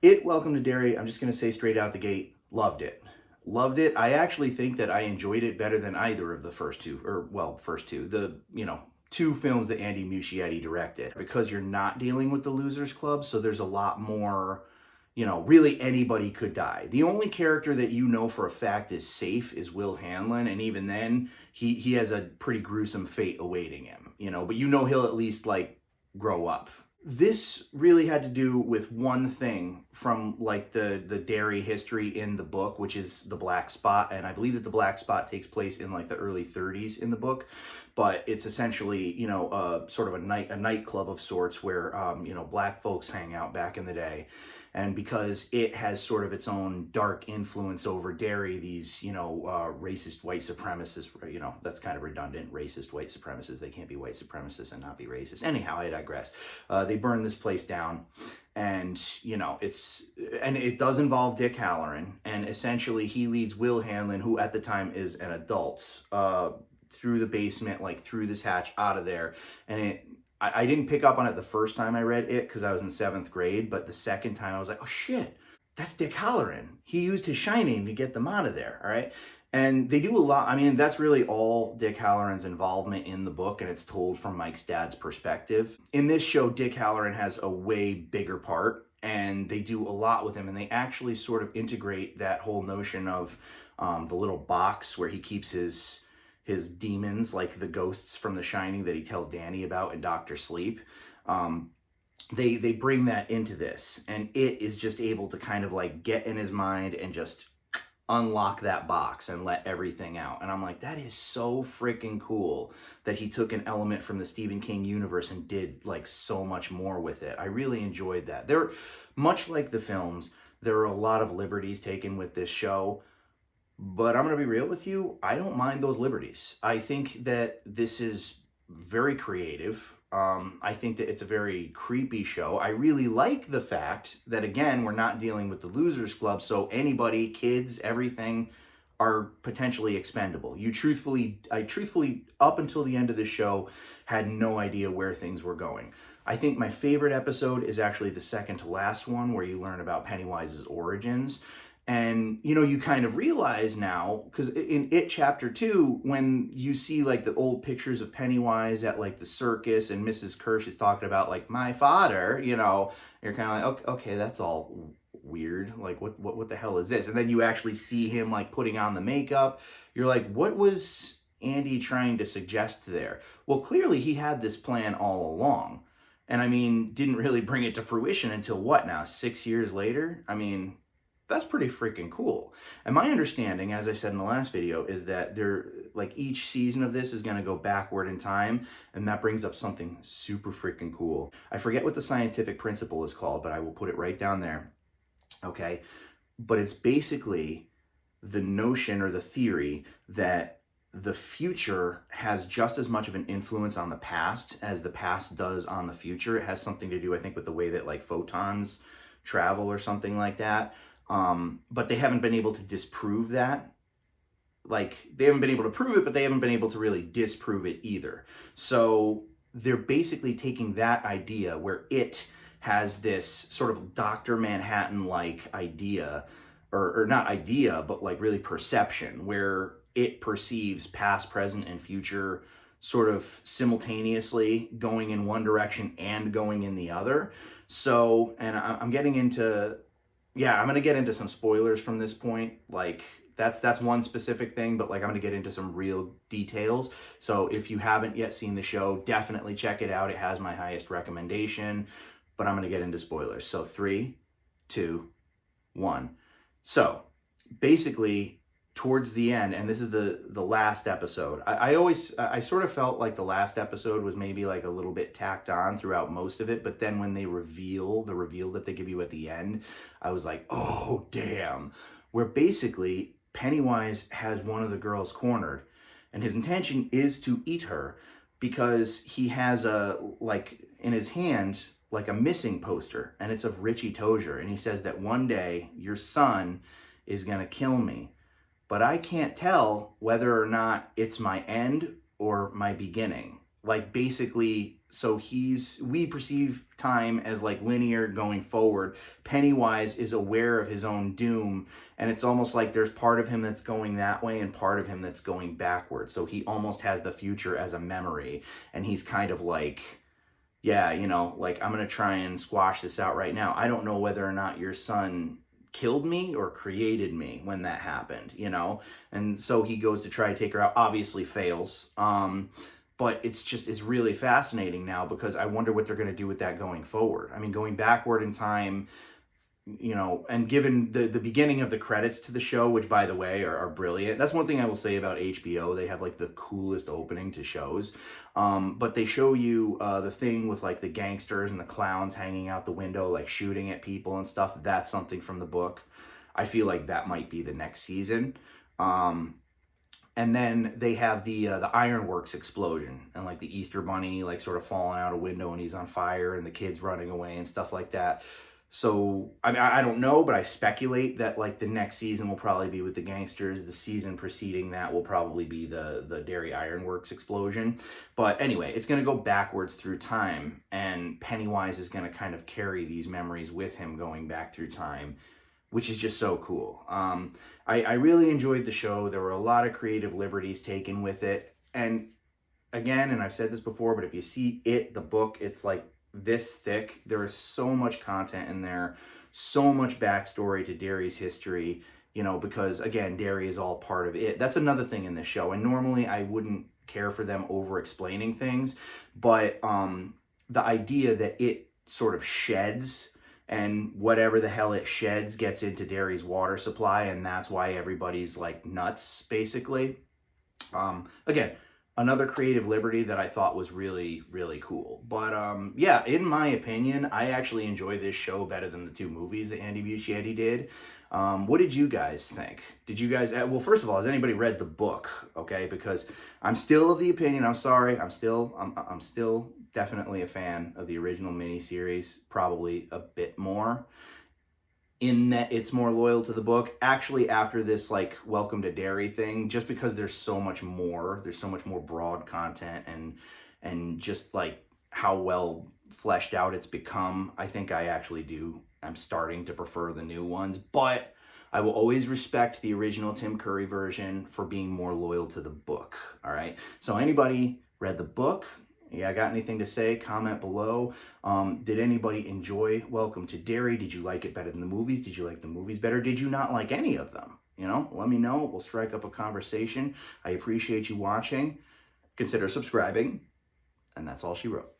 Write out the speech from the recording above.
Welcome to Derry. I'm just going to say straight out the gate, loved it. Loved it. I actually think that I enjoyed it better than either of the first two, first two, two films that Andy Muschietti directed, because you're not dealing with the Losers Club, so there's a lot more, really anybody could die. The only character that you know for a fact is safe is Will Hanlon, and even then, he has a pretty gruesome fate awaiting him, but he'll at least, grow up. This really had to do with one thing from the Derry history in the book, which is the black spot. And I believe that the black spot takes place in the early 30s in the book, but it's essentially sort of a nightclub of sorts where black folks hang out back in the day. And because it has sort of its own dark influence over Derry, these racist white supremacists, that's kind of redundant, racist white supremacists, they can't be white supremacists and not be racist. Anyhow, I digress. They burn this place down, and it does involve Dick Halloran, and essentially he leads Will Hanlon, who at the time is an adult, through the basement, through this hatch out of there. And I didn't pick up on it the first time I read it because I was in 7th grade, but the second time I was like, oh shit, that's Dick Halloran. He used his shining to get them out of there, all right? And they do a lot. I mean, that's really all Dick Halloran's involvement in the book, and it's told from Mike's dad's perspective. In this show, Dick Halloran has a way bigger part, and they do a lot with him, and they actually sort of integrate that whole notion of the little box where he keeps his demons, like the ghosts from The Shining that he tells Danny about in Doctor Sleep. They bring that into this, and it is just able to kind of get in his mind and just unlock that box and let everything out. And I'm like, that is so freaking cool that he took an element from the Stephen King universe and did so much more with it. I really enjoyed that. There, much like the films, there are a lot of liberties taken with this show. But I'm going to be real with you, I don't mind those liberties. I think that this is very creative. I think that it's a very creepy show. I really like the fact that, again, we're not dealing with the Losers Club, so anybody, kids, everything, are potentially expendable. I truthfully, up until the end of the show, had no idea where things were going. I think my favorite episode is actually the second to last one, where you learn about Pennywise's origins. And, you kind of realize now, because in It Chapter 2, when you see, the old pictures of Pennywise at, the circus, and Mrs. Kirsch is talking about, my father, you're kind of like, okay, that's all weird. What the hell is this? And then you actually see him, putting on the makeup. You're like, what was Andy trying to suggest there? Well, clearly he had this plan all along. And, I mean, didn't really bring it to fruition until what now, 6 years later? I mean, that's pretty freaking cool. And my understanding, as I said in the last video, is that each season of this is going to go backward in time, and that brings up something super freaking cool. I forget what the scientific principle is called, but I will put it right down there. Okay? But it's basically the notion or the theory that the future has just as much of an influence on the past as the past does on the future. It has something to do, I think, with the way that photons travel or something like that. But they haven't been able to disprove that. They haven't been able to prove it, but they haven't been able to really disprove it either. So they're basically taking that idea where it has this sort of Dr. Manhattan-like idea, or not idea, but really perception, where it perceives past, present, and future sort of simultaneously going in one direction and going in the other. So, and I'm getting into... Yeah, I'm going to get into some spoilers from this point. That's one specific thing, but I'm going to get into some real details. So if you haven't yet seen the show, definitely check it out. It has my highest recommendation, but I'm going to get into spoilers. So 3, 2, 1. So basically, towards the end, and this is the last episode, I sort of felt like the last episode was maybe a little bit tacked on throughout most of it, but then when they reveal that they give you at the end, I was like, oh damn, where basically Pennywise has one of the girls cornered, and his intention is to eat her because he has in his hand a missing poster, and it's of Richie Tozier, and he says that one day your son is gonna kill me. But I can't tell whether or not it's my end or my beginning. like basically, so we perceive time as like linear going forward. Pennywise is aware of his own doom, and it's almost like there's part of him that's going that way and part of him that's going backwards. So he almost has the future as a memory, and he's kind of like, yeah, like, I'm going to try and squash this out right now. I don't know whether or not your son killed me or created me when that happened. And so he goes to try to take her out, obviously fails. But it's really fascinating now, because I wonder what they're going to do with that going forward. I mean, going backward in time, and given the beginning of the credits to the show, which, by the way, are brilliant. That's one thing I will say about HBO. They have like the coolest opening to shows. But they show you the thing with like the gangsters and the clowns hanging out the window, like shooting at people and stuff. That's something from the book. I feel like that might be the next season. And then they have the ironworks explosion, and like the Easter Bunny like sort of falling out a window and he's on fire and the kids running away and stuff like that. So I mean, I don't know, but I speculate that like the next season will probably be with the gangsters. The season preceding that will probably be the Derry Ironworks explosion. But anyway, it's going to go backwards through time, and Pennywise is going to kind of carry these memories with him going back through time, which is just so cool. I really enjoyed the show. There were a lot of creative liberties taken with it. And again, and I've said this before, but if you see the book, it's like this thick. There is so much content in there, so much backstory to Derry's history, because again, Derry is all part of it. That's another thing in this show. And normally I wouldn't care for them over explaining things, but the idea that it sort of sheds, and whatever the hell it sheds gets into Derry's water supply, and that's why everybody's like nuts, basically. Again, another creative liberty that I thought was really, really cool. But yeah, in my opinion, I actually enjoy this show better than the two movies that Andy Muschietti did. What did you guys think? Did you guys, well, first of all, has anybody read the book? Okay, because I'm still of the opinion, I'm sorry, I'm still definitely a fan of the original miniseries, probably a bit more, in that it's more loyal to the book. Actually, after this like Welcome to Derry thing, just because there's so much more broad content, and just like how well fleshed out it's become, I think I'm starting to prefer the new ones. But I will always respect the original Tim Curry version for being more loyal to the book. All right, so anybody read the book? Yeah, got anything to say? Comment below. Did anybody enjoy Welcome to Derry? Did you like it better than the movies? Did you like the movies better? Did you not like any of them? Let me know. We'll strike up a conversation. I appreciate you watching. Consider subscribing. And that's all she wrote.